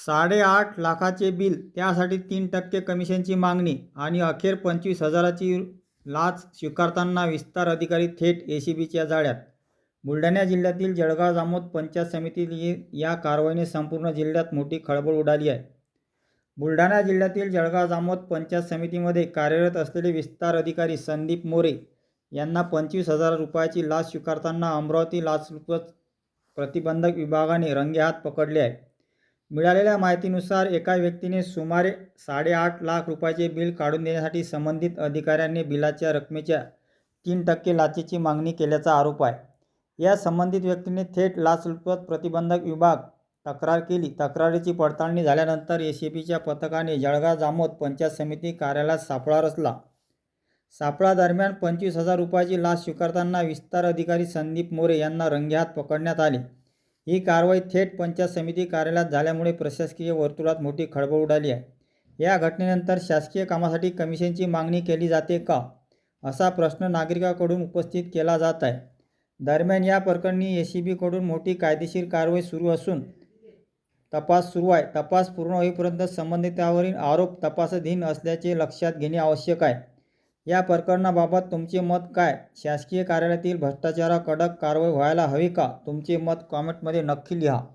8.5 लाखाचे बिल, त्यासाठी 3% कमिशनची मागणी आणि अखेर 25,000ची लाच स्वीकारताना विस्तार अधिकारी थेट एसीबीच्या जाळ्यात. बुलढाणा जिल्ह्यातील जळगाव जामोद पंचायत समितीतील या कारवाईने संपूर्ण जिल्ह्यात मोठी खळबळ उडाली आहे. बुलढाणा जिल्ह्यातील जळगाव जामोद पंचायत समितीमध्ये कार्यरत असलेले विस्तार अधिकारी संदीप मोरे यांना 25,000 रुपयाची लाच स्वीकारताना अमरावती लाचलुचपत प्रतिबंधक विभागाने रंगेहात पकडले आहे. मिळालेल्या माहितीनुसार एका व्यक्तीने सुमारे 8.5 लाख रुपयाचे बिल काढून देण्यासाठी संबंधित अधिकाऱ्यांनी बिलाच्या रकमेच्या 3% लाचेची मागणी केल्याचा आरोप आहे. या संबंधित व्यक्तीने थेट लाचलुचपत प्रतिबंधक विभाग तक्रार केली. तक्रारीची पडताळणी झाल्यानंतर एसीबीच्या पथकाने जळगाव जामोद पंचायत समिती कार्यालयात सापळा रचला. सापळा दरम्यान 25,000 रुपयाची लाच स्वीकारताना विस्तार अधिकारी संदीप मोरे यांना रंगेहात पकडण्यात आले. ही कारवाई थेट पंचायत समिती कार्यालयात झाल्यामुळे प्रशासकीय वर्तुळात मोठी खळबळ उडाली आहे. या घटनेनंतर शासकीय कामासाठी कमिशनची मागणी केली जाते का, असा प्रश्न नागरिकांकडून उपस्थित केला जात आहे. दरम्यान या प्रकरणी एसीबीकडून मोठी कायदेशीर कारवाई सुरू असून तपास सुरू आहे. तपास पूर्ण होईपर्यंत संबंधितांवरील आरोप तपासाधीन असल्याचे लक्षात घेणे आवश्यक आहे. या प्रकरणाबाबत तुमचे मत काय? शासकीय कार्यालयातील भ्रष्टाचारावर कडक कारवाई व्हायला हवी का? तुमचे मत कॉमेंटमध्ये नक्की लिहा.